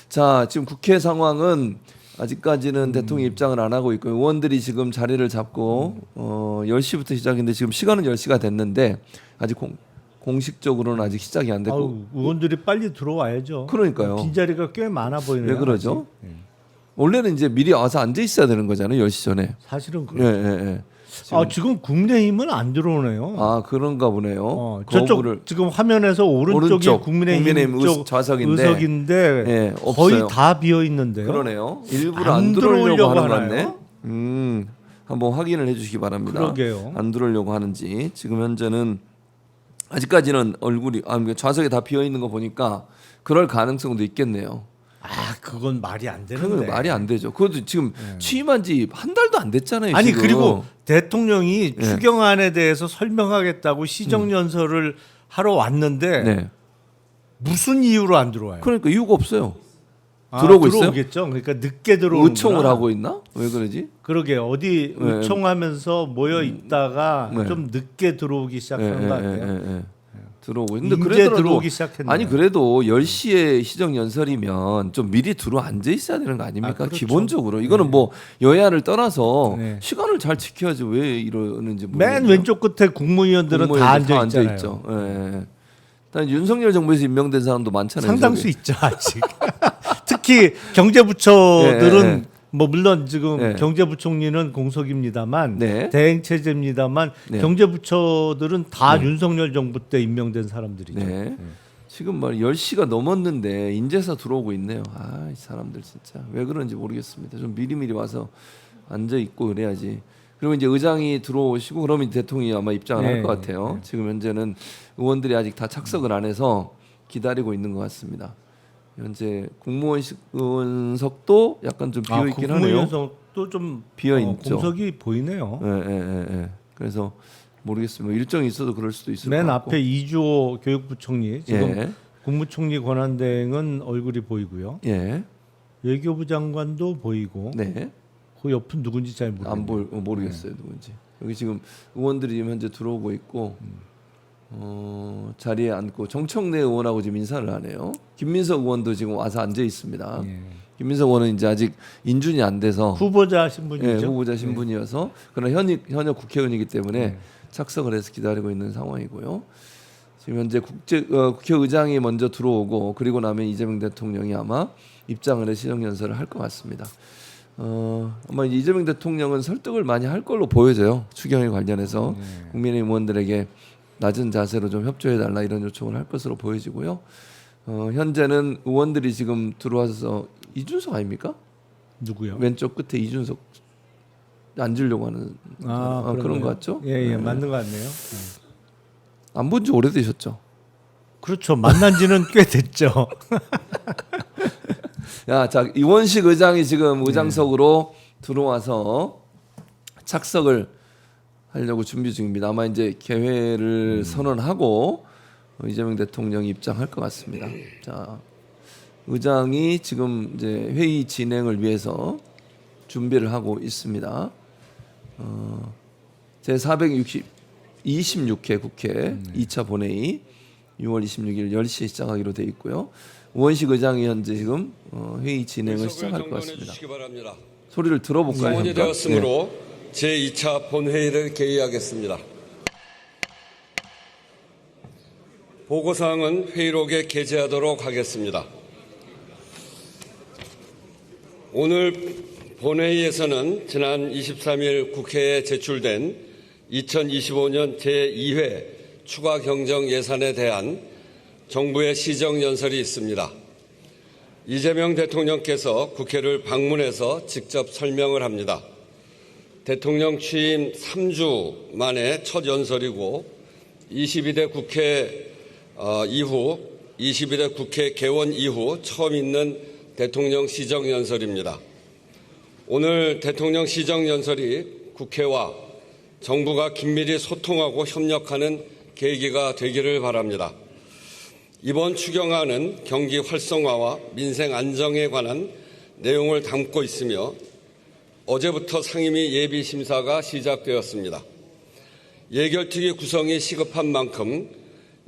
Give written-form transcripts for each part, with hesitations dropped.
자, 지금 국회 상황은 아직까지는 대통령 입장을 안 하고 있고 의원들이 지금 자리를 잡고 10시부터 시작인데 지금 시간은 10시가 됐는데 아직 공식적으로는 아직 시작이 안 됐고 아우, 의원들이 빨리 들어와야죠. 그러니까요. 빈자리가 꽤 많아 보이네요. 왜 그러죠? 아직. 원래는 이제 미리 와서 앉아 있어야 되는 거잖아요. 10시 전에. 사실은 예, 그렇죠. 예, 예. 지금 국민의힘은 안 들어오네요. 아, 그런가 보네요. 저쪽 거부를 지금 화면에서 오른쪽이 국민의힘 쪽 의석인데 예, 거의 없어요. 다 비어 있는데요. 그러네요. 일부러 안 들어오려고 하는 것 같네. 하나요? 한번 확인을 해주시기 바랍니다. 그러게요. 안 들어오려고 하는지. 지금 현재는 아직까지는 얼굴이 좌석에 다 비어 있는 거 보니까 그럴 가능성도 있겠네요. 그건 말이 안 그건 되는데. 말이 안 되죠. 그것도 지금 취임한 지 한 달도 안 됐잖아요. 아니 지금. 그리고 대통령이 추경안에 대해서 설명하겠다고 시정연설을 하러 왔는데 네. 무슨 이유로 안 들어와요? 그러니까 이유가 없어요. 들어오고 있어요? 들어오겠죠. 그러니까 늦게 들어오는 의총을 하고 있나? 왜 그러지? 그러게 어디 네. 의총하면서 모여 있다가 네. 좀 늦게 들어오기 시작한 것 같아요. 들어오고 이제 그래도 들어오기 시작했네요. 아니 그래도 10시에 시정 연설이면 좀 미리 들어 앉아 있어야 되는 거 아닙니까? 그렇죠. 기본적으로 이거는 뭐 여야를 떠나서 네. 시간을 잘 지켜야지 왜 이러는지 맨 모르겠네요. 왼쪽 끝에 국무위원들은 다 앉아 있잖아요. 있죠. 예. 일단 윤석열 정부에서 임명된 사람도 많잖아요. 상당수 저기. 있죠 아직. 특히 경제부처들은 예, 예. 뭐 물론 지금 예. 경제부총리는 공석입니다만 네. 대행 체제입니다만 네. 경제부처들은 다 윤석열 정부 때 임명된 사람들이죠. 네. 지금 말 10시가 넘었는데 인재사 들어오고 있네요. 이 사람들 진짜 왜 그런지 모르겠습니다. 좀 미리미리 와서 앉아 있고 그래야지. 그리고 이제 의장이 들어오시고 그러면 대통령이 아마 입장을 할 것 같아요. 지금 현재는 의원들이 아직 다 착석을 안 해서 기다리고 있는 것 같습니다. 현재 국무원석도 약간 좀 비어 있긴 하네요. 국무위원석도 좀 비어 있죠. 공석이 보이네요. 예. 그래서 모르겠습니다. 일정이 있어도 그럴 수도 있을 것 맨 같고. 앞에 이주호 교육부총리 지금 예. 국무총리 권한대행은 얼굴이 보이고요. 예. 외교부 장관도 보이고 네. 그 옆은 누군지 잘 모르겠네요. 모르겠어요 누군지. 여기 지금 의원들이 지금 현재 들어오고 있고 자리에 앉고 정청래 의원하고 지금 인사를 하네요. 김민석 의원도 지금 와서 앉아 있습니다. 김민석 의원은 이제 아직 인준이 안 돼서 후보자 신분이죠. 후보자 신분이어서 그러나 현역 국회의원이기 때문에 착석을 해서 기다리고 있는 상황이고요. 지금 현재 국회의장이 먼저 들어오고 그리고 나면 이재명 대통령이 아마 입장을 해 시정연설을 할 것 같습니다. 아마 이재명 대통령은 설득을 많이 할 걸로 보여져요. 추경에 관련해서 국민의힘 의원들에게 낮은 자세로 좀 협조해달라 이런 요청을 할 것으로 보여지고요. 현재는 의원들이 지금 들어와서 이준석 아닙니까? 누구요? 왼쪽 끝에 이준석 앉으려고 하는 그런 것 같죠? 예, 맞는 것 같네요. 안 본 지 오래되셨죠? 그렇죠. 만난 지는 꽤 됐죠. 자 이원식 의장이 지금 의장석으로 들어와서 착석을 하려고 준비 중입니다. 아마 이제 개회를 선언하고 이재명 대통령이 입장할 것 같습니다. 자, 의장이 지금 이제 회의 진행을 위해서 준비를 하고 있습니다. 제 426회 국회 2차 본회의 6월 26일 10시에 시작하기로 돼 있고요. 우원식 의장이 현재 지금 회의 진행을 시작할 것 같습니다. 소리를 들어볼까요? 성원이 되었으므로 제2차 본회의를 개의하겠습니다. 보고사항은 회의록에 게재하도록 하겠습니다. 오늘 본회의에서는 지난 23일 국회에 제출된 2025년 제2회 추가 경정 예산에 대한 정부의 시정연설이 있습니다. 이재명 대통령께서 국회를 방문해서 직접 설명을 합니다. 대통령 취임 3주 만에 첫 연설이고 22대 국회 이후 22대 국회 개원 이후 처음 있는 대통령 시정연설입니다. 오늘 대통령 시정연설이 국회와 정부가 긴밀히 소통하고 협력하는 계기가 되기를 바랍니다. 이번 추경안은 경기 활성화와 민생 안정에 관한 내용을 담고 있으며 어제부터 상임위 예비 심사가 시작되었습니다. 예결특위 구성이 시급한 만큼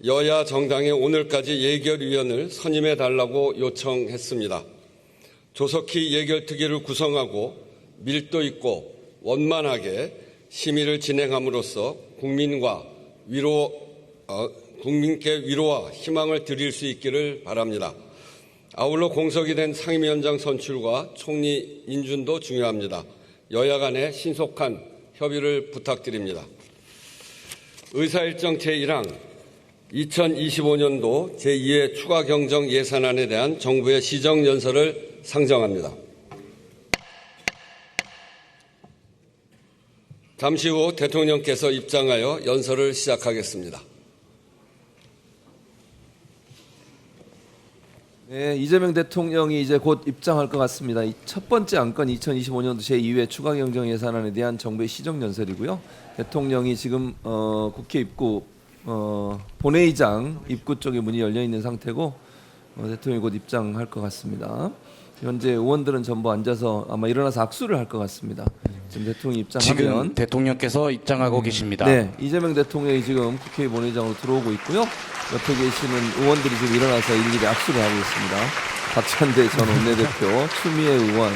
여야 정당에 오늘까지 예결위원을 선임해 달라고 요청했습니다. 조속히 예결특위를 구성하고 밀도 있고 원만하게 심의를 진행함으로써 국민께 위로와 희망을 드릴 수 있기를 바랍니다. 아울러 공석이 된 상임위원장 선출과 총리 인준도 중요합니다. 여야 간의 신속한 협의를 부탁드립니다. 의사일정 제1항 2025년도 제2회 추가 경정 예산안에 대한 정부의 시정연설을 상정합니다. 잠시 후 대통령께서 입장하여 연설을 시작하겠습니다. 네, 이재명 대통령이 이제 곧 입장할 것 같습니다. 이 첫 번째 안건 2025년도 제2회 추가 경정 예산안에 대한 정부의 시정 연설이고요. 대통령이 지금 국회 입구 본회의장 입구 쪽에 문이 열려 있는 상태고 대통령이 곧 입장할 것 같습니다. 현재 의원들은 전부 앉아서 아마 일어나서 악수를 할 것 같습니다. 지금 대통령이 입장하면 지금 대통령께서 입장하고 계십니다. 네, 이재명 대통령이 지금 국회 본회의장으로 들어오고 있고요. 옆에 계시는 의원들이 지금 일어나서 일일이 악수를 하고 있습니다. 박찬대 전 원내대표, 추미애 의원,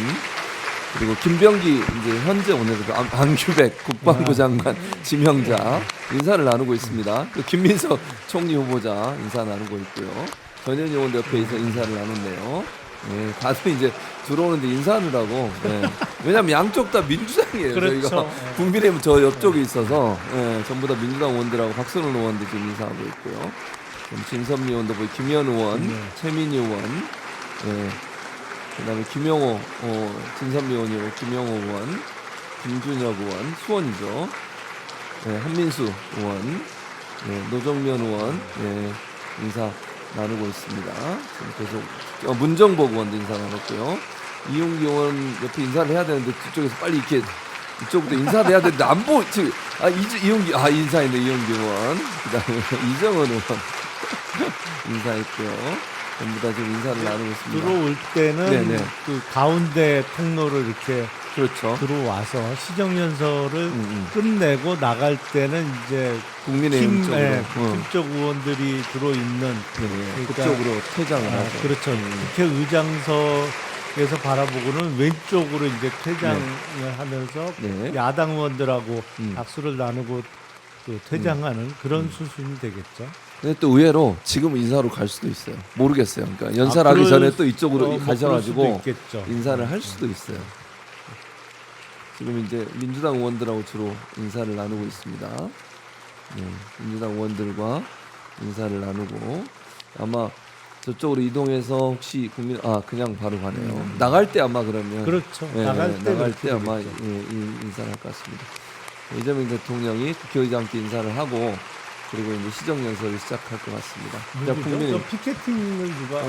그리고 김병기 이제 현재 원내대표, 안규백 국방부 장관 지명자 인사를 나누고 있습니다. 또 김민석 총리 후보자 인사 나누고 있고요. 전현희 의원도 옆에 인사를 나눴네요. 네, 다들 이제 들어오는데 인사를 하고. 네. 왜냐하면 양쪽 다 민주당이에요. 그렇죠. 저희가 국민의힘 저 옆쪽에 있어서 전부 다 민주당 의원들하고 박선원 의원도 지금 인사하고 있고요. 진선미 의원도 보이 김현 의원, 최민희 의원, 그다음에 김영호, 진선미 의원이고 김영호 의원, 김준혁 의원, 수원이죠. 한민수 의원, 노정면 의원 인사 나누고 있습니다. 지금 계속 문정복 의원도 인사 나눴고요. 이용기 의원 옆에 인사를 해야 되는데 뒤쪽에서 빨리 이렇게 이쪽부터 인사를 해야 되는데 안 보. 이용기 인사했네. 이용기 의원. 그다음에 이정은 의원 인사했고요. 전부 다 지금 인사를 나누고 있습니다. 들어올 때는 네네. 그 가운데 통로를 이렇게 그렇죠. 들어와서 시정연설을 끝내고 나갈 때는 이제 국민의힘 쪽으로 팀쪽 의원들이 들어있는 그쪽으로 퇴장을 하죠. 그렇죠. 국회 의장석에서 바라보고는 왼쪽으로 이제 퇴장을 하면서 야당 의원들하고 악수를 나누고 또 퇴장하는 그런 수순이 되겠죠. 근데 또 의외로 지금 인사로 갈 수도 있어요. 모르겠어요. 그러니까 연설하기 전에 또 이쪽으로 가셔가지고 인사를 할 수도 있어요. 지금 이제 민주당 의원들하고 주로 인사를 나누고 있습니다. 민주당 의원들과 인사를 나누고 아마 저쪽으로 이동해서 혹시 그냥 바로 가네요. 나갈 때 아마 그러면 그렇죠. 나갈 때 아마 인사를 할 것 같습니다. 이재명 대통령이 국회의장께 인사를 하고 그리고 이제 시정 연설을 시작할 것 같습니다. 국민의 피켓팅을 누가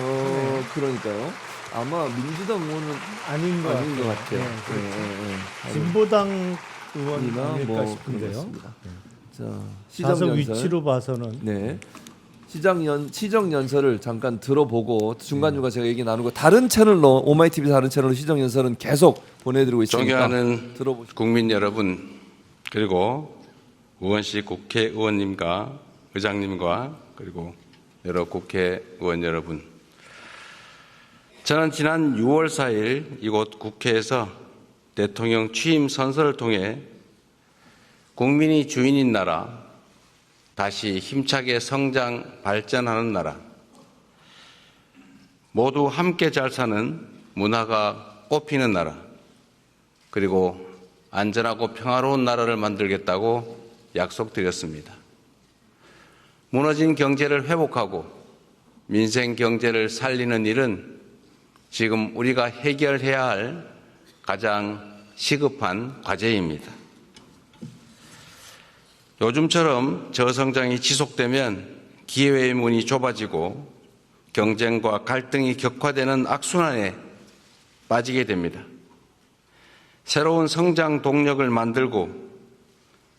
그러니까요. 아마 민주당 의원은 아닌 것 같아요. 진보당 의원이나 뭐 싶은데요. 자, 시정 위치로 봐서는 시정 연설을 잠깐 들어보고 중간중간 제가 얘기 나누고 다른 채널로 오마이TV 다른 채널로 시정 연설은 계속 보내드리고 있으니까 존경하는 국민 여러분 그리고 의원실 국회의원님과 의장님과 그리고 여러 국회의원 여러분, 저는 지난 6월 4일 이곳 국회에서 대통령 취임 선서를 통해 국민이 주인인 나라, 다시 힘차게 성장 발전하는 나라, 모두 함께 잘 사는 문화가 꽃피는 나라, 그리고 안전하고 평화로운 나라를 만들겠다고 약속드렸습니다. 무너진 경제를 회복하고 민생 경제를 살리는 일은 지금 우리가 해결해야 할 가장 시급한 과제입니다. 요즘처럼 저성장이 지속되면 기회의 문이 좁아지고 경쟁과 갈등이 격화되는 악순환에 빠지게 됩니다. 새로운 성장 동력을 만들고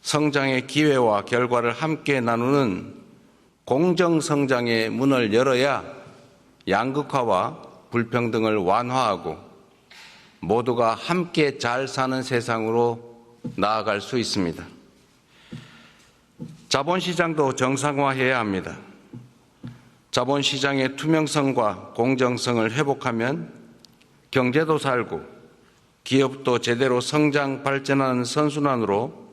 성장의 기회와 결과를 함께 나누는 공정성장의 문을 열어야 양극화와 불평등을 완화하고 모두가 함께 잘 사는 세상으로 나아갈 수 있습니다. 자본시장도 정상화해야 합니다. 자본시장의 투명성과 공정성을 회복하면 경제도 살고 기업도 제대로 성장 발전하는 선순환으로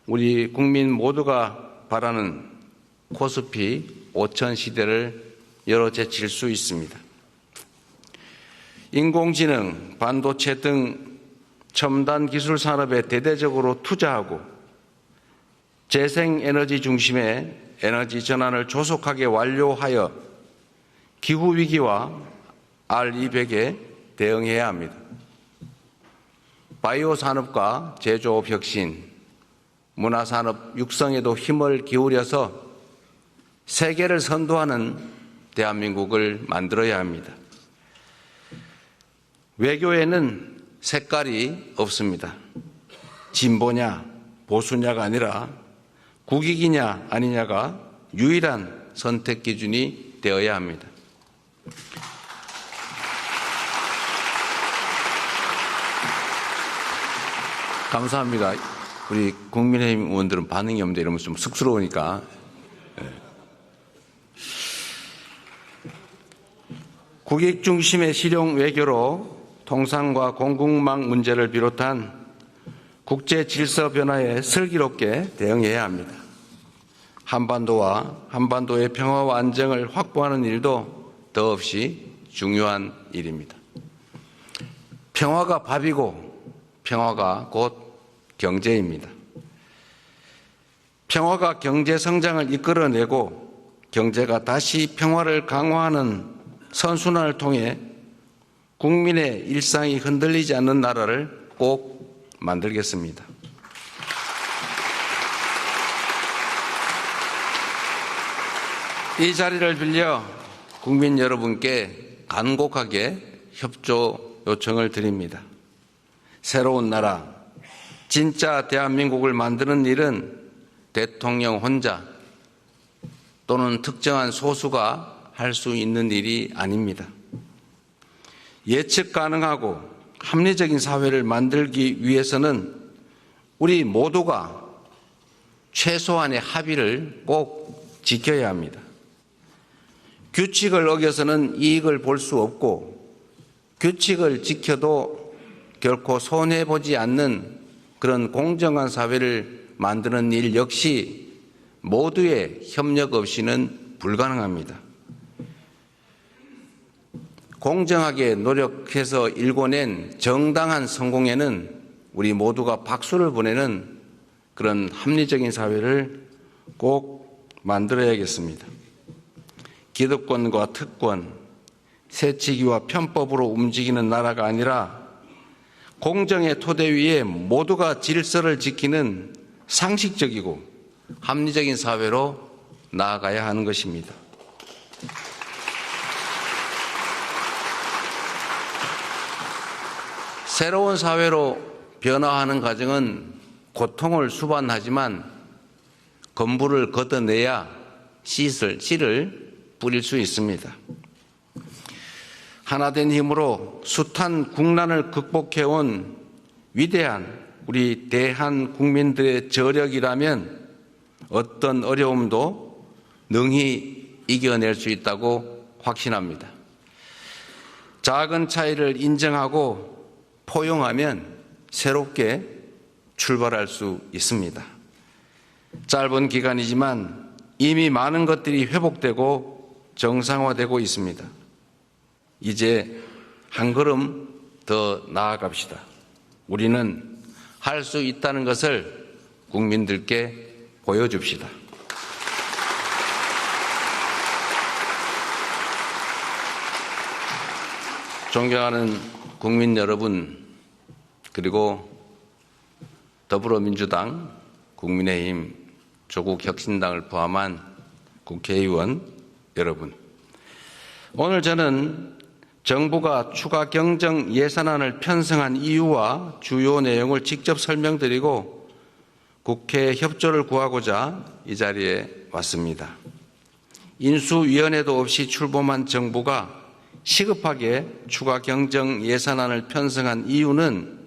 우리 국민 모두가 바라는 코스피 5천 시대를 열어 제칠 수 있습니다. 인공지능, 반도체 등 첨단 기술 산업에 대대적으로 투자하고 재생에너지 중심의 에너지 전환을 조속하게 완료하여 기후위기와 R200에 대응해야 합니다. 바이오 산업과 제조업 혁신, 문화산업 육성에도 힘을 기울여서 세계를 선도하는 대한민국을 만들어야 합니다. 외교에는 색깔이 없습니다. 진보냐 보수냐가 아니라 국익이냐 아니냐가 유일한 선택 기준이 되어야 합니다. 감사합니다. 우리 국민의힘 의원들은 반응이 없는데 이러면 좀 쑥스러우니까. 국익 중심의 실용 외교로 통상과 공급망 문제를 비롯한 국제 질서 변화에 슬기롭게 대응해야 합니다. 한반도와 한반도의 평화와 안정을 확보하는 일도 더없이 중요한 일입니다. 평화가 밥이고 평화가 곧 경제입니다. 평화가 경제 성장을 이끌어내고 경제가 다시 평화를 강화하는 선순환을 통해 국민의 일상이 흔들리지 않는 나라를 꼭 만들겠습니다. 이 자리를 빌려 국민 여러분께 간곡하게 협조 요청을 드립니다. 새로운 나라, 진짜 대한민국을 만드는 일은 대통령 혼자 또는 특정한 소수가 할 수 있는 일이 아닙니다. 예측 가능하고 합리적인 사회를 만들기 위해서는 우리 모두가 최소한의 합의를 꼭 지켜야 합니다. 규칙을 어겨서는 이익을 볼 수 없고 규칙을 지켜도 결코 손해보지 않는 그런 공정한 사회를 만드는 일 역시 모두의 협력 없이는 불가능합니다. 공정하게 노력해서 일궈낸 정당한 성공에는 우리 모두가 박수를 보내는 그런 합리적인 사회를 꼭 만들어야겠습니다. 기득권과 특권, 세치기와 편법으로 움직이는 나라가 아니라 공정의 토대 위에 모두가 질서를 지키는 상식적이고 합리적인 사회로 나아가야 하는 것입니다. 새로운 사회로 변화하는 과정은 고통을 수반하지만 건물을 걷어내야 씨를 뿌릴 수 있습니다. 하나된 힘으로 숱한 국난을 극복해온 위대한 우리 대한 국민들의 저력이라면 어떤 어려움도 능히 이겨낼 수 있다고 확신합니다. 작은 차이를 인정하고 포용하면 새롭게 출발할 수 있습니다. 짧은 기간이지만 이미 많은 것들이 회복되고 정상화되고 있습니다. 이제 한 걸음 더 나아갑시다. 우리는 할 수 있다는 것을 국민들께 보여줍시다. 존경하는 국민 여러분, 그리고 더불어민주당, 국민의힘, 조국혁신당을 포함한 국회의원 여러분, 오늘 저는 정부가 추가 경정 예산안을 편성한 이유와 주요 내용을 직접 설명드리고 국회 협조를 구하고자 이 자리에 왔습니다. 인수위원회도 없이 출범한 정부가 시급하게 추가 경정 예산안을 편성한 이유는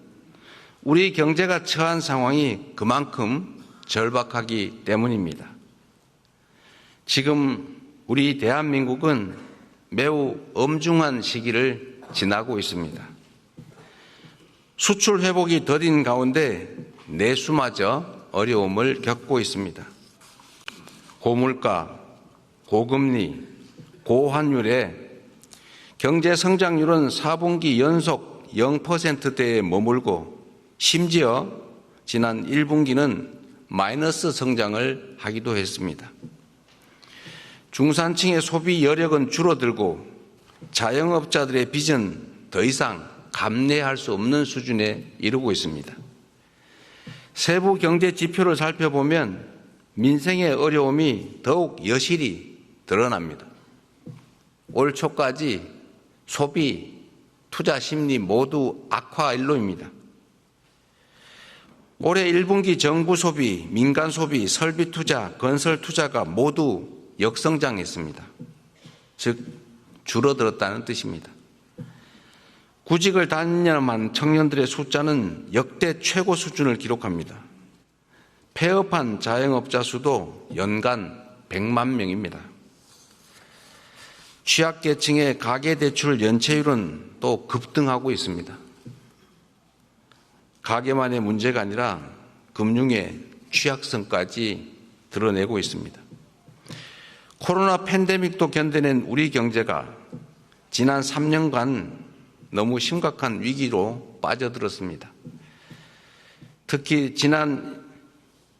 우리 경제가 처한 상황이 그만큼 절박하기 때문입니다. 지금 우리 대한민국은 매우 엄중한 시기를 지나고 있습니다. 수출 회복이 더딘 가운데 내수마저 어려움을 겪고 있습니다. 고물가, 고금리, 고환율에 경제 성장률은 4분기 연속 0%대에 머물고 심지어 지난 1분기는 마이너스 성장을 하기도 했습니다. 중산층의 소비 여력은 줄어들고 자영업자들의 빚은 더 이상 감내할 수 없는 수준에 이르고 있습니다. 세부 경제 지표를 살펴보면 민생의 어려움이 더욱 여실히 드러납니다. 올 초까지 소비, 투자 심리 모두 악화 일로입니다. 올해 1분기 정부 소비, 민간 소비, 설비 투자, 건설 투자가 모두 역성장했습니다. 즉 줄어들었다는 뜻입니다. 구직을 단념한 청년들의 숫자는 역대 최고 수준을 기록합니다. 폐업한 자영업자 수도 연간 100만 명입니다. 취약계층의 가계대출 연체율은 또 급등하고 있습니다. 가계만의 문제가 아니라 금융의 취약성까지 드러내고 있습니다. 코로나 팬데믹도 견뎌낸 우리 경제가 지난 3년간 너무 심각한 위기로 빠져들었습니다. 특히 지난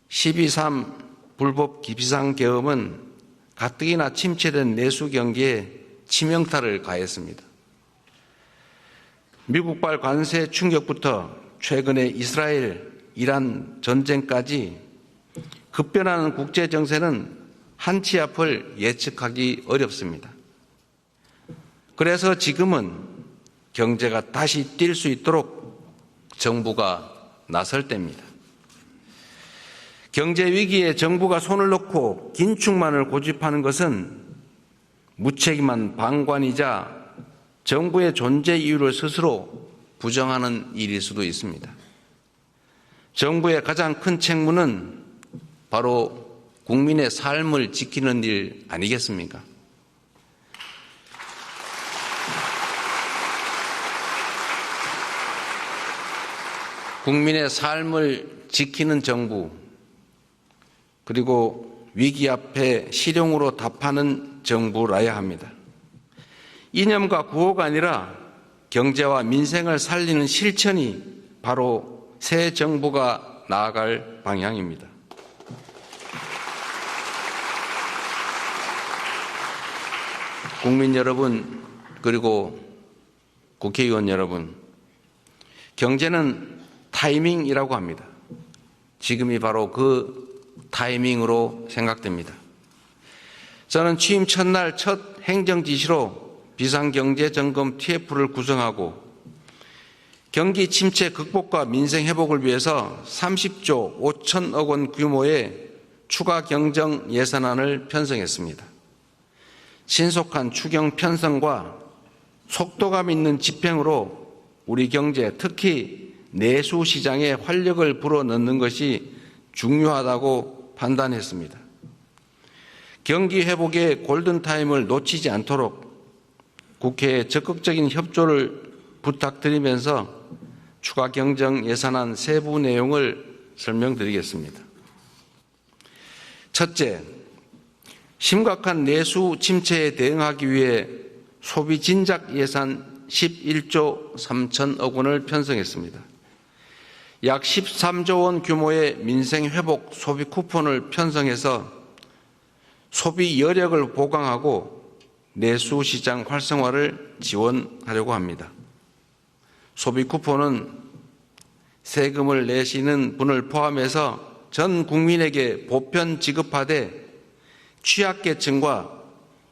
12.3 불법 비상계엄은 가뜩이나 침체된 내수 경기에 치명타를 가했습니다. 미국발 관세 충격부터 최근의 이스라엘, 이란 전쟁까지 급변하는 국제 정세는 한치 앞을 예측하기 어렵습니다. 그래서 지금은 경제가 다시 뛸 수 있도록 정부가 나설 때입니다. 경제 위기에 정부가 손을 놓고 긴축만을 고집하는 것은 무책임한 방관이자 정부의 존재 이유를 스스로 부정하는 일일 수도 있습니다. 정부의 가장 큰 책무는 바로 국민의 삶을 지키는 일 아니겠습니까? 국민의 삶을 지키는 정부, 그리고 위기 앞에 실용으로 답하는 정부라야 합니다. 이념과 구호가 아니라 경제와 민생을 살리는 실천이 바로 새 정부가 나아갈 방향입니다. 국민 여러분, 그리고 국회의원 여러분, 경제는 타이밍이라고 합니다. 지금이 바로 그 타이밍으로 생각됩니다. 저는 취임 첫날 첫 행정지시로 비상경제점검 TF를 구성하고 경기 침체 극복과 민생 회복을 위해서 30조 5천억 원 규모의 추가 경정 예산안을 편성했습니다. 신속한 추경 편성과 속도감 있는 집행으로 우리 경제, 특히 내수 시장에 활력을 불어넣는 것이 중요하다고 판단했습니다. 경기 회복의 골든타임을 놓치지 않도록 국회에 적극적인 협조를 부탁드리면서 추가 경정 예산안 세부 내용을 설명드리겠습니다. 첫째, 심각한 내수 침체에 대응하기 위해 소비 진작 예산 11조 3천억 원을 편성했습니다. 약 13조 원 규모의 민생 회복 소비 쿠폰을 편성해서 소비 여력을 보강하고 내수 시장 활성화를 지원하려고 합니다. 소비 쿠폰은 세금을 내시는 분을 포함해서 전 국민에게 보편 지급하되 취약계층과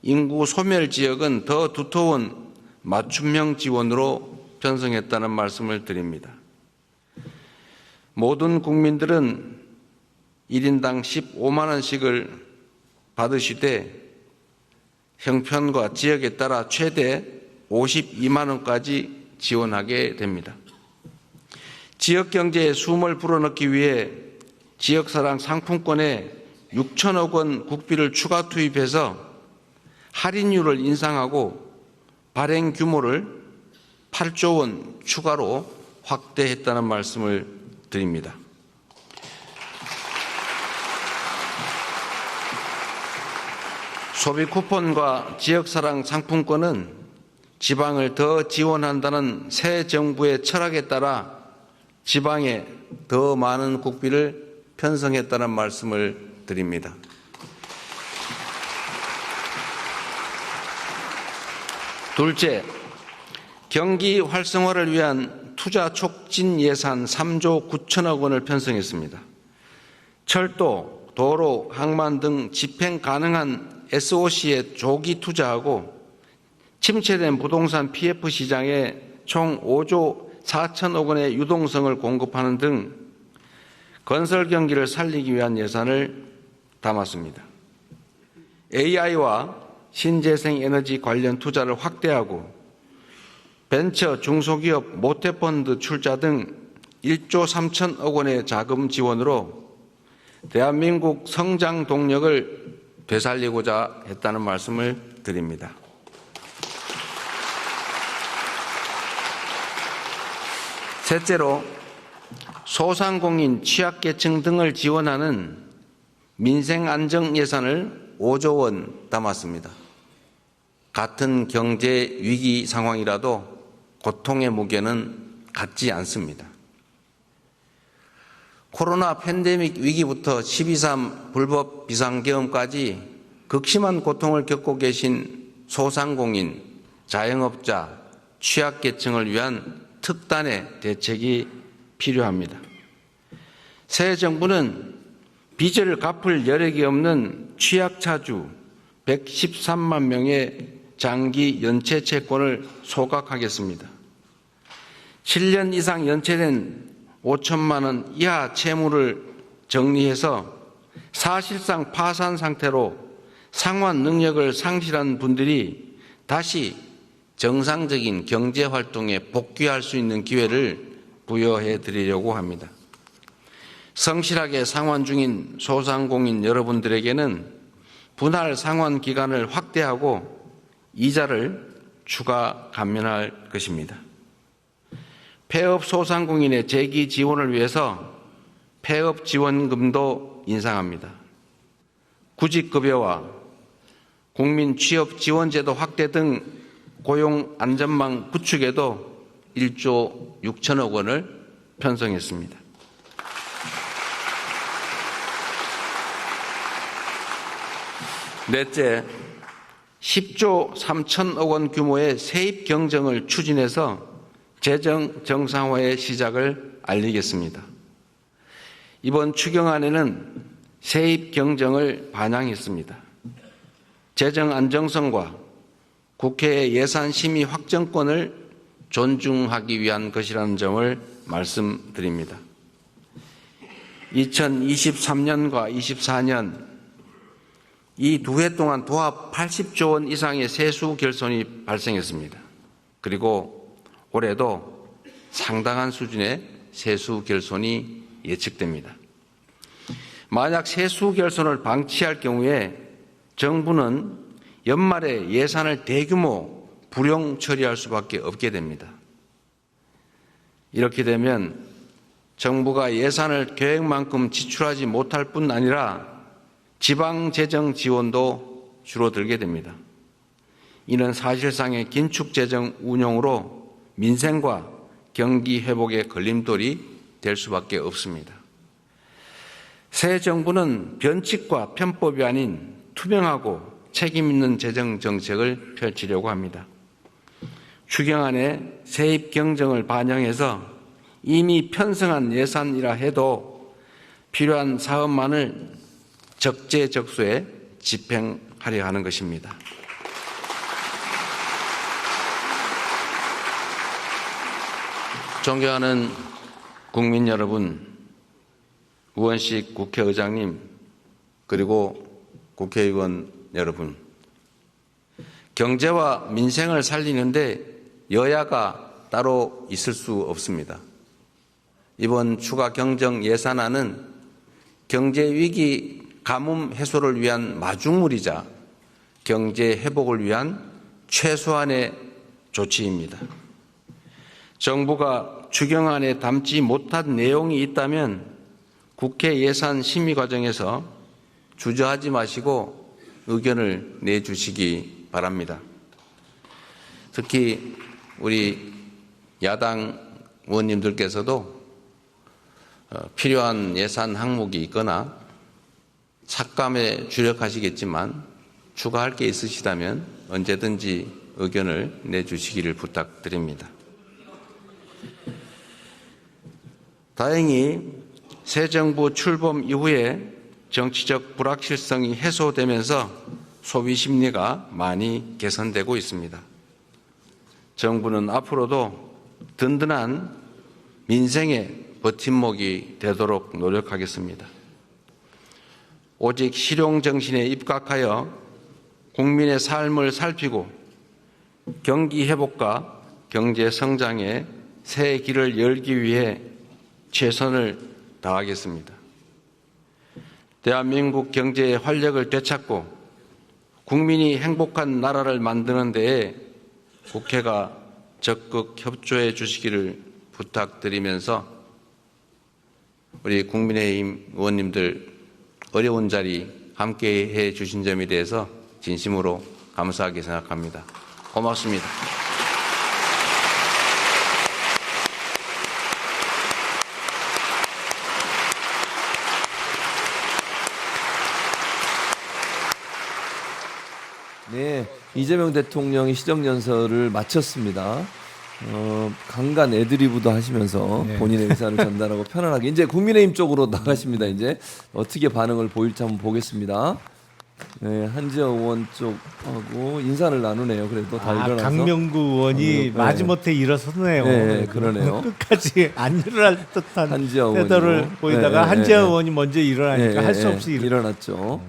인구 소멸 지역은 더 두터운 맞춤형 지원으로 편성했다는 말씀을 드립니다. 모든 국민들은 1인당 15만 원씩을 받으시되 형편과 지역에 따라 최대 52만 원까지 지원하게 됩니다. 지역 경제에 숨을 불어넣기 위해 지역사랑 상품권에 6천억 원 국비를 추가 투입해서 할인율을 인상하고 발행 규모를 8조 원 추가로 확대했다는 말씀을 드립니다. 소비 쿠폰과 지역사랑 상품권은 지방을 더 지원한다는 새 정부의 철학에 따라 지방에 더 많은 국비를 편성했다는 말씀을 드립니다. 둘째, 경기 활성화를 위한 투자 촉진 예산 3조 9천억 원을 편성했습니다. 철도, 도로, 항만 등 집행 가능한 SOC에 조기 투자하고 침체된 부동산 PF 시장에 총 5조 4천억 원의 유동성을 공급하는 등 건설 경기를 살리기 위한 예산을 담았습니다. AI와 신재생 에너지 관련 투자를 확대하고 벤처 중소기업 모태펀드 출자 등 1조 3천억 원의 자금 지원으로 대한민국 성장 동력을 되살리고자 했다는 말씀을 드립니다. 셋째로 소상공인, 취약계층 등을 지원하는 민생안정 예산을 5조 원 담았습니다. 같은 경제 위기 상황이라도 고통의 무게는 같지 않습니다. 코로나 팬데믹 위기부터 12.3 불법 비상계엄까지 극심한 고통을 겪고 계신 소상공인, 자영업자, 취약계층을 위한 특단의 대책이 필요합니다. 새 정부는 빚을 갚을 여력이 없는 취약차주 113만 명의 장기 연체 채권을 소각하겠습니다. 7년 이상 연체된 5천만 원 이하 채무를 정리해서 사실상 파산 상태로 상환 능력을 상실한 분들이 다시 정상적인 경제활동에 복귀할 수 있는 기회를 부여해 드리려고 합니다. 성실하게 상환 중인 소상공인 여러분들에게는 분할 상환 기간을 확대하고 이자를 추가 감면할 것입니다. 폐업 소상공인의 재기 지원을 위해서 폐업 지원금도 인상합니다. 구직급여와 국민 취업 지원제도 확대 등 고용 안전망 구축에도 1조 6천억 원을 편성했습니다. 넷째, 10조 3천억 원 규모의 세입 경정을 추진해서 재정 정상화의 시작을 알리겠습니다. 이번 추경안에는 세입 경정을 반영했습니다. 재정 안정성과 국회의 예산 심의 확정권을 존중하기 위한 것이라는 점을 말씀드립니다. 2023년과 24년 이 두 해 동안 도합 80조 원 이상의 세수 결손이 발생했습니다. 그리고 올해도 상당한 수준의 세수 결손이 예측됩니다. 만약 세수 결손을 방치할 경우에 정부는 연말에 예산을 대규모 불용 처리할 수밖에 없게 됩니다. 이렇게 되면 정부가 예산을 계획만큼 지출하지 못할 뿐 아니라 지방재정 지원도 줄어들게 됩니다. 이는 사실상의 긴축재정 운용으로 민생과 경기 회복의 걸림돌이 될 수밖에 없습니다. 새 정부는 변칙과 편법이 아닌 투명하고 책임 있는 재정 정책을 펼치려고 합니다. 추경안에 세입 경정을 반영해서 이미 편성한 예산이라 해도 필요한 사업만을 적재적소에 집행하려 하는 것입니다. 존경하는 국민 여러분, 우원식 국회의장님, 그리고 국회의원 여러분, 경제와 민생을 살리는데 여야가 따로 있을 수 없습니다. 이번 추가 경정 예산안은 경제 위기 가뭄 해소를 위한 마중물이자 경제 회복을 위한 최소한의 조치입니다. 정부가 추경안에 담지 못한 내용이 있다면 국회 예산 심의 과정에서 주저하지 마시고 의견을 내주시기 바랍니다. 특히 우리 야당 의원님들께서도 필요한 예산 항목이 있거나 삭감에 주력하시겠지만 추가할 게 있으시다면 언제든지 의견을 내주시기를 부탁드립니다. 다행히 새 정부 출범 이후에 정치적 불확실성이 해소되면서 소비 심리가 많이 개선되고 있습니다. 정부는 앞으로도 든든한 민생의 버팀목이 되도록 노력하겠습니다. 오직 실용정신에 입각하여 국민의 삶을 살피고 경기 회복과 경제 성장의 새 길을 열기 위해 최선을 다하겠습니다. 대한민국 경제의 활력을 되찾고 국민이 행복한 나라를 만드는 데에 국회가 적극 협조해 주시기를 부탁드리면서 우리 국민의힘 의원님들 어려운 자리 함께해 주신 점에 대해서 진심으로 감사하게 생각합니다. 고맙습니다. 네, 이재명 대통령이 시정연설을 마쳤습니다. 강간 애드리브도 하시면서 네. 본인의 의사를 전달하고 편안하게 이제 국민의힘 쪽으로 나가십니다. 이제 어떻게 반응을 보일지 한번 보겠습니다. 네, 한지영 의원 쪽하고 인사를 나누네요. 그래도 다 일어나서 강명구 의원이 네. 마지못해 일어섰네요. 네, 그러네요. 끝까지 안 일어날 듯한 한지영 태도를 의원이요. 보이다가 네, 한지영 네. 의원이 먼저 일어나니까 할 수 없이 일어났죠.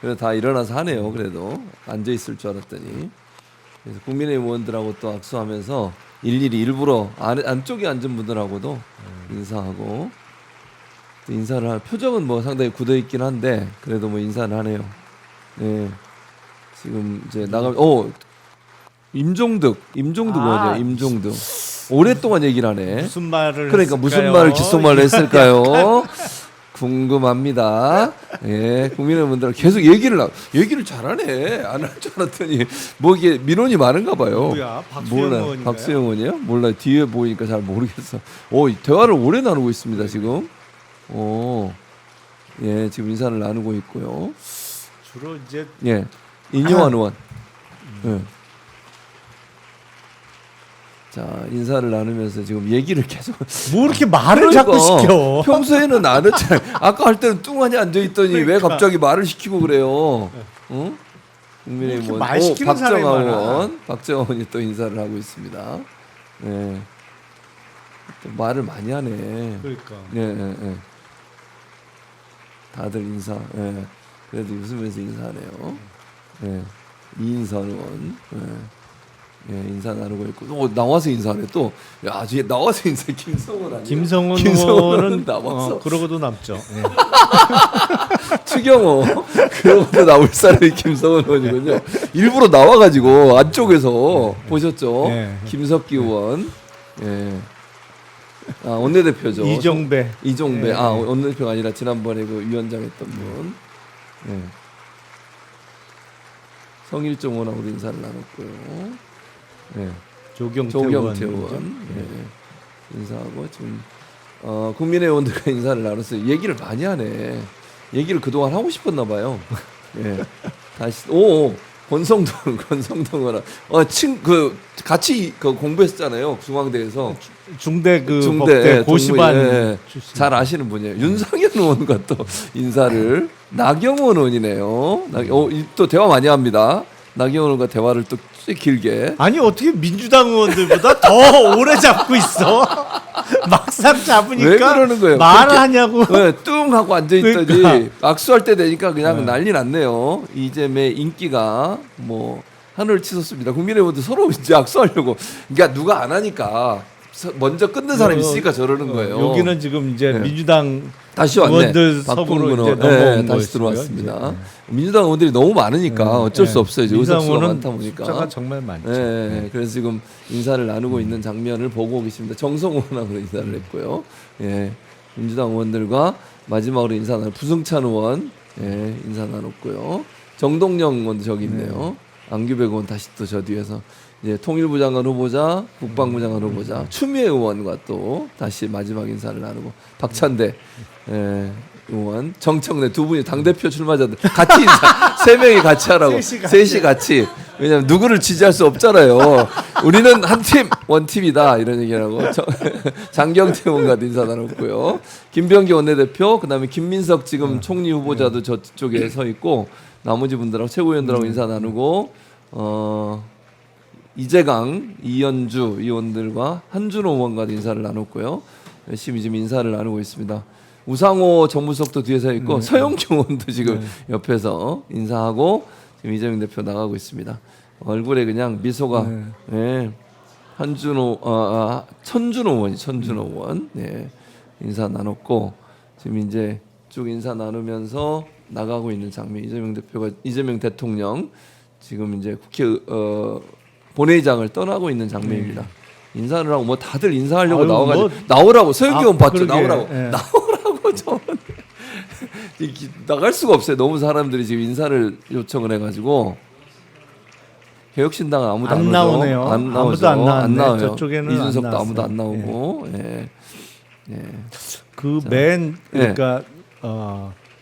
그래서 다 일어나서 하네요. 그래도 앉아 있을 줄 알았더니 그래서 국민의힘 의원들하고 또 악수하면서 일일이 일부러 안쪽에 앉은 분들하고도 인사하고 또 인사를 할 표정은 뭐 상당히 굳어 있긴 한데 그래도 뭐 인사를 하네요. 네. 지금 이제 임종득 의원이요. 임종득 오랫동안 얘기를 하네. 무슨 말을 그러니까 했을까요? 무슨 말을 귓속말로 했을까요? 궁금합니다. 예, 국민의원들 계속 얘기를 잘하네. 안 할 줄 알았더니 뭐 이게 민원이 많은가 봐요. 누구야? 박수영 몰라요. 의원인가요? 박수영 의원이요? 몰라요. 뒤에 보이니까 잘 모르겠어. 대화를 오래 나누고 있습니다 지금. 예, 지금 인사를 나누고 있고요. 주로 이제 예, 인용환 의원. 예. 자, 인사를 나누면서 지금 얘기를 계속 뭐 이렇게 말을 자꾸 시켜. 평소에는 안 했잖아요. 아까 할 때는 뚱하니 앉아 있더니 왜 그러니까. 갑자기 말을 시키고 그래요? 응? 국민의힘 이렇게 의원, 말 시키는 사람이 박정아 많아. 의원, 박정아 의원이 또 인사를 하고 있습니다. 네. 또 말을 많이 하네. 그러니까. 예. 다들 인사. 예. 그래도 웃으면서 인사하네요. 예. 이인선 의원. 예, 인사 나누고 있고 나와서 인사하네 또. 야, 뒤에 나와서 인사 김성원 아니야? 김성원 의원은 의원은 나왔어. 그러고도 남죠. 네. 추경호 그러고도 나올 사람이 김성원 의원이군요. 일부러 나와가지고 안쪽에서 보셨죠? 네. 김석기 의원. 예. 아, 원내대표죠. 이종배. 이종배. 네. 아, 원내대표가 아니라 지난번에 그 위원장 했던 분. 예. 성일종 의원하고도 인사를 나눴고요. 네. 조경태 조경태 의원. 의원 인사하고 지금 국민의 의원들과 인사를 나눴어요. 얘기를 많이 하네. 얘기를 그동안 하고 싶었나 봐요. 예. 다시 권성동 의원 같이 공부했었잖아요. 중앙대에서 중대 중대 법대 고시반 예, 출신. 잘 아시는 분이에요. 윤상현 의원과 또 인사를 나경원 의원이네요. 또 대화 많이 합니다. 나경원 의원과 대화를 또 길게. 아니 어떻게 민주당 의원들보다 더 오래 잡고 있어? 막상 잡으니까 왜 그러는 거예요? 말을 하냐고. 네, 뚱 하고 앉아 있더니 그러니까. 악수할 때 되니까 그냥 난리 났네요. 이재명의 인기가 뭐 하늘을 치솟습니다. 국민의원도 서로 이제 악수하려고. 그러니까 누가 안 하니까 먼저 끊는 사람이 있으니까 저러는 거예요. 여기는 지금 이제 네. 민주당 다시 왔네. 의원들 박봉근 석으로 이제 의원. 넘어온 다시 거였고요, 들어왔습니다. 이제. 민주당 의원들이 너무 많으니까 어쩔 수 없어요. 이제 의석수가 민주당은 많다 보니까. 숫자가 정말 많죠. 그래서 지금 인사를 나누고 있는 장면을 보고 계십니다. 정성호 의원하고 인사를 했고요. 예, 민주당 의원들과 마지막으로 인사 나누 부승찬 의원 인사 나눴고요. 정동영 의원도 저기 있네요. 안규백 의원 다시 또 저 뒤에서 이제 통일부 장관 후보자, 국방부 장관 후보자, 추미애 의원과 또 다시 마지막 인사를 나누고 박찬대 의원, 정청래 두 분이 당 대표 출마자들 같이 인사, 세 명이 같이 하라고, 셋이 같이. 왜냐면 누구를 지지할 수 없잖아요. 우리는 한 팀, 원팀이다 이런 얘기하고 장경태 의원과도 인사 나눴고요. 김병기 원내대표, 그다음에 김민석 지금 총리 후보자도 저쪽에 서 있고 나머지 분들하고 최고위원들하고 인사 나누고 이재강, 이현주 의원들과 한준호 의원과도 인사를 나눴고요. 열심히 지금 인사를 나누고 있습니다. 우상호 정무수석도 뒤에 서 있고 서영교 의원도 지금 옆에서 인사하고 지금 이재명 대표 나가고 있습니다. 얼굴에 그냥 미소가 한준호, 천준호 의원이 천준호 의원 인사 나눴고 지금 이제 쭉 인사 나누면서 나가고 있는 장면. 이재명 대통령 지금 이제 국회 본회의장을 떠나고 있는 장면입니다. 인사를 하고 뭐 다들 인사하려고 아유, 나와가지고 뭐, 나오라고 서영기 의원 봤죠. 그러게, 나오라고 예. 나오라고 저 나갈 수가 없어요. 너무 사람들이 지금 인사를 요청을 해가지고 개혁신당은 아무도 안, 안 오죠. 나오네요. 안 나오죠. 아무도 안 나왔네. 나와요. 저쪽에는 이준석도 안 아무도 안 나왔어요. 나오고. 그 맨 그러니까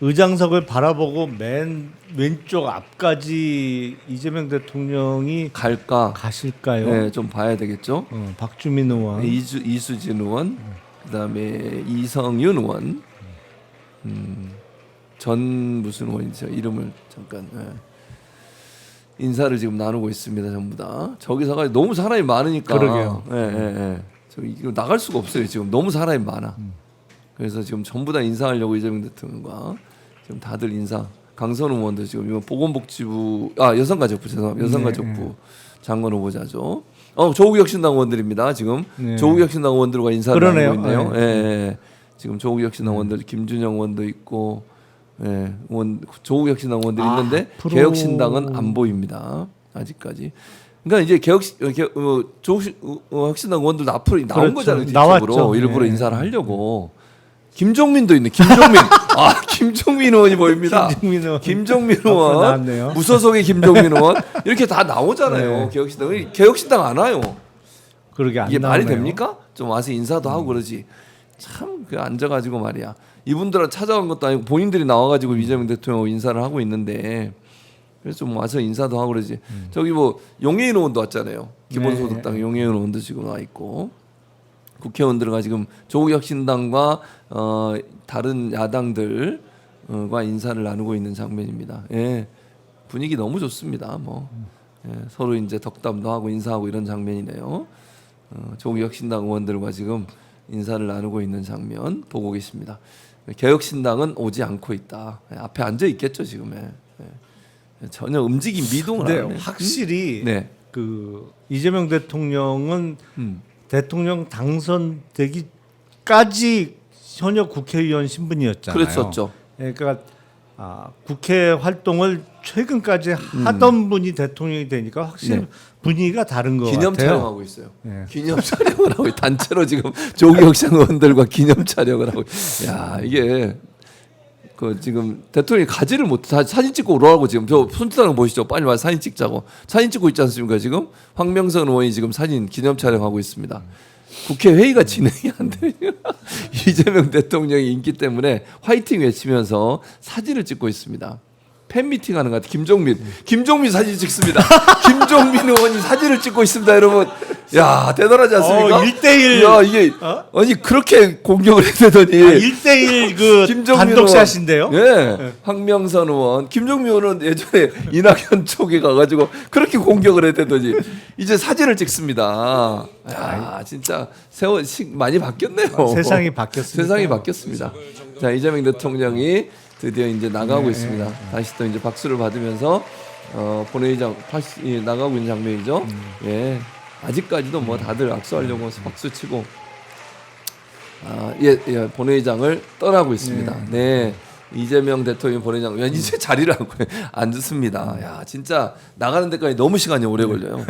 의장석을 바라보고 맨 왼쪽 앞까지 이재명 대통령이 갈까? 가실까요? 네, 좀 봐야 되겠죠. 박주민 의원, 이수진 의원, 그다음에 이성윤 의원, 전 무슨 의원이죠? 이름을 잠깐 인사를 지금 나누고 있습니다. 전부 다 저기서가 너무 사람이 많으니까. 그러게요. 저 이거 나갈 수가 없어요. 지금 너무 사람이 많아. 그래서 지금 전부 다 인사하려고 이재명 대통령과 지금 다들 인사. 강선우 의원도 지금 이번 보건복지부 여성가족부 죄송합니다. 여성가족부 장관 후보자죠. 조국 혁신당 의원들입니다. 지금 조국 혁신당 의원들과 인사를 그러네요. 나누고 있네요. 지금 조국 혁신당 의원들 김준영 의원도 있고 조국 혁신당 의원들이 있는데 앞으로... 개혁신당은 안 보입니다. 아직까지. 그러니까 이제 조국 혁신당 의원들도 앞으로 나온 그렇죠. 거잖아요. 나왔죠. 뒤쪽으로 일부러 인사를 하려고. 김종민도 있네. 김종민 의원이 보입니다. 김종민 의원, 나왔네요. 무소속의 김종민 의원 이렇게 다 나오잖아요. 개혁신당 안 와요. 그러게 안 이게 나오네요. 말이 됩니까? 좀 와서 인사도 하고 그러지. 참 그 앉아가지고 말이야. 이분들은 찾아간 것도 아니고 본인들이 나와가지고 이재명 대통령하고 인사를 하고 있는데 그래서 좀 와서 인사도 하고 그러지. 저기 뭐 용해인 의원도 왔잖아요. 기본소득당 용해인 의원도 지금 와 있고. 국회의원들과 지금 조국혁신당과 다른 야당들과 인사를 나누고 있는 장면입니다. 분위기 너무 좋습니다. 서로 이제 덕담도 하고 인사하고 이런 장면이네요. 조국혁신당 의원들과 지금 인사를 나누고 있는 장면 보고 계십니다. 개혁신당은 오지 않고 있다. 앞에 앉아 있겠죠 지금. 전혀 움직임 미동을 안 근데 하네. 확실히 네. 그 이재명 대통령은 대통령 당선되기까지 현역 국회의원 신분이었잖아요. 그랬었죠. 그러니까 국회 활동을 최근까지 하던 분이 대통령이 되니까 확실히 분위기가 다른 것 기념 같아요. 촬영하고 있어요. 기념 촬영을 하고 단체로 지금 조국혁신 의원들과 기념 촬영을 하고. 야 이게 그 지금 대통령이 가지를 못 사진 찍고 오라고 지금 저 손짓하는 거 보시죠. 빨리 와서 사진 찍자고 사진 찍고 있지 않습니까? 지금 황명선 의원이 지금 사진 기념 촬영하고 있습니다. 국회 회의가 진행이 안 돼요. 이재명 대통령의 인기 때문에 화이팅 외치면서 사진을 찍고 있습니다. 팬미팅 하는 것 같아요. 김종민 사진 찍습니다. 김종민 의원이 사진을 찍고 있습니다, 여러분. 야 대단하지 않습니까? 1대1. 야 이게 아니 그렇게 공격을 해대더니 1대1 그 단독샷인데요. 네. 황명선 의원, 김종민 의원은 예전에 이낙연 쪽에 가가지고 그렇게 공격을 해대더니 이제 사진을 찍습니다. 야 진짜 세월 많이 바뀌었네요. 세상이 바뀌었습니다. 세상이 바뀌었습니다. 자 이재명 대통령이 드디어 이제 나가고 있습니다. 다시 또 이제 박수를 받으면서 본회의장 나가고 있는 장면이죠. 아직까지도 뭐 다들 악수하려고 박수 치고 예, 본회의장을 떠나고 있습니다. 네. 이재명 대통령 본회의장 이제 자리를 앉습니다. 야, 진짜 나가는 데까지 너무 시간이 오래 걸려요.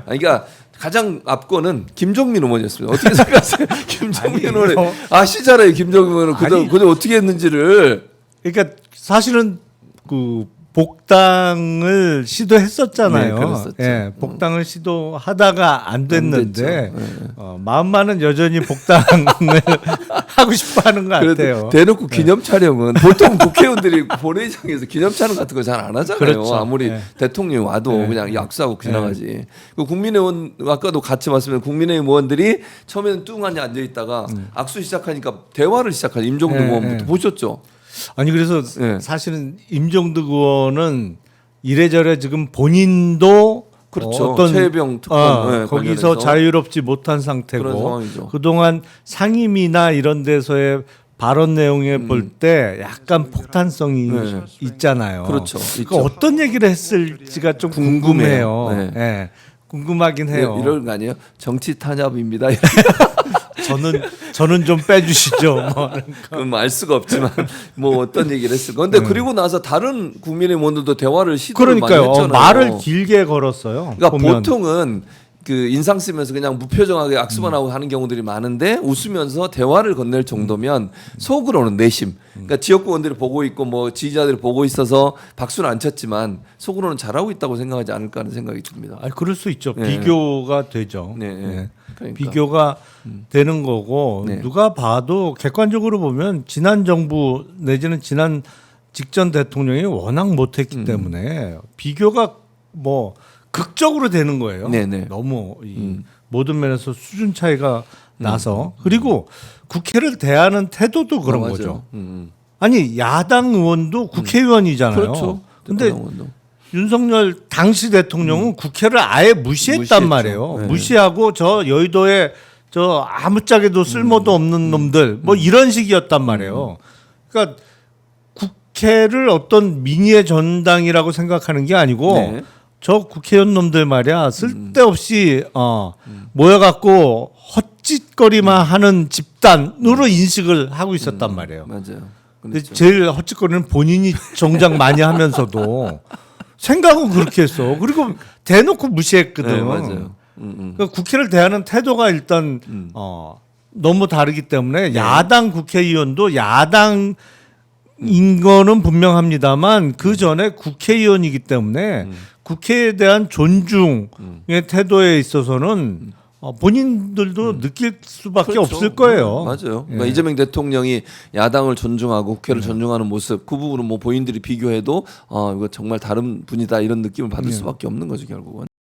그러니까 가장 앞거는 김종민 의원이었습니다. 어떻게 생각하세요? 김종민 의원 아시잖아요. 김종민 의원은 그때 어떻게 했는지를. 그러니까 사실은 그 복당을 시도했었잖아요. 네, 그랬었죠. 예, 복당을 시도하다가 안 됐는데 됐죠. 마음만은 여전히 복당을 하고 싶어하는 것 그래도 같아요. 대놓고 기념 촬영은 보통 국회의원들이 본회의장에서 기념 촬영 같은 거 잘 안 하잖아요. 그렇죠. 아무리 네. 대통령이 와도 그냥 약수하고 지나가지. 그 국민의원 아까도 같이 봤으면 국민의힘 의원들이 처음에는 뚱하니 앉아 있다가 악수 시작하니까 대화를 시작하죠. 임종도 의원부터 보셨죠? 아니 그래서 네. 사실은 임종득 의원은 이래저래 지금 본인도 그렇죠. 어떤 최혜병 특검 네, 거기서 관련해서. 자유롭지 못한 그런 상태고 상황이죠. 그동안 상임위나 이런 데서의 발언 내용에 볼 때 약간 폭탄성이 네. 있잖아요. 그렇죠. 그러니까 있죠. 어떤 얘기를 했을지가 좀 궁금해요. 궁금해요. 네. 예, 궁금하긴 해요. 이런 거 아니에요? 정치 탄압입니다. 저는 좀 빼주시죠. 뭐. 그건 알 수가 없지만 뭐 어떤 얘기를 했을 건데 그리고 나서 다른 국민의힘 의원들도 대화를 시도를 그러니까요. 많이 했잖아요. 말을 길게 걸었어요. 그러니까 보면. 보통은 그 인상 쓰면서 그냥 무표정하게 악수만 하고 하는 경우들이 많은데 웃으면서 대화를 건넬 정도면 속으로는 내심. 그러니까 지역구 의원들이 보고 있고 뭐 지지자들이 보고 있어서 박수는 안 쳤지만 속으로는 잘하고 있다고 생각하지 않을까 하는 생각이 듭니다. 아, 그럴 수 있죠. 네. 비교가 되죠. 네, 네. 네. 그러니까. 비교가 되는 거고 네. 누가 봐도 객관적으로 보면 지난 정부 내지는 지난 직전 대통령이 워낙 못했기 때문에 비교가 뭐 극적으로 되는 거예요. 네, 네. 너무 이 모든 면에서 수준 차이가 나서 그리고 국회를 대하는 태도도 그런 맞아요. 거죠. 음. 아니 야당 의원도 국회의원이잖아요. 그렇죠. 근데 대통령 의원도. 윤석열 당시 대통령은 국회를 아예 무시했단 무시했죠. 말이에요. 네. 무시하고 저 여의도에 저 아무짝에도 쓸모도 없는 놈들 뭐 이런 식이었단 말이에요. 그러니까 국회를 어떤 민의의 전당이라고 생각하는 게 아니고 네. 저 국회의원 놈들 말이야 쓸데없이 모여갖고 헛짓거리만 하는 집단으로 인식을 하고 있었단 말이에요. 맞아요. 근데 그렇죠. 제일 헛짓거리는 본인이 정작 많이 하면서도 생각은 그렇게 했어. 그리고 대놓고 무시했거든. 네, 맞아요. 그러니까 국회를 대하는 태도가 일단 너무 다르기 때문에 야당 국회의원도 야당인 거는 분명합니다만 그 전에 국회의원이기 때문에 국회에 대한 존중의 태도에 있어서는 본인들도 느낄 수밖에 그렇죠. 없을 거예요. 맞아요. 예. 그러니까 이재명 대통령이 야당을 존중하고 국회를 존중하는 모습 그 부분은 뭐 본인들이 비교해도 이거 정말 다른 분이다 이런 느낌을 받을 수밖에 없는 거죠 결국은.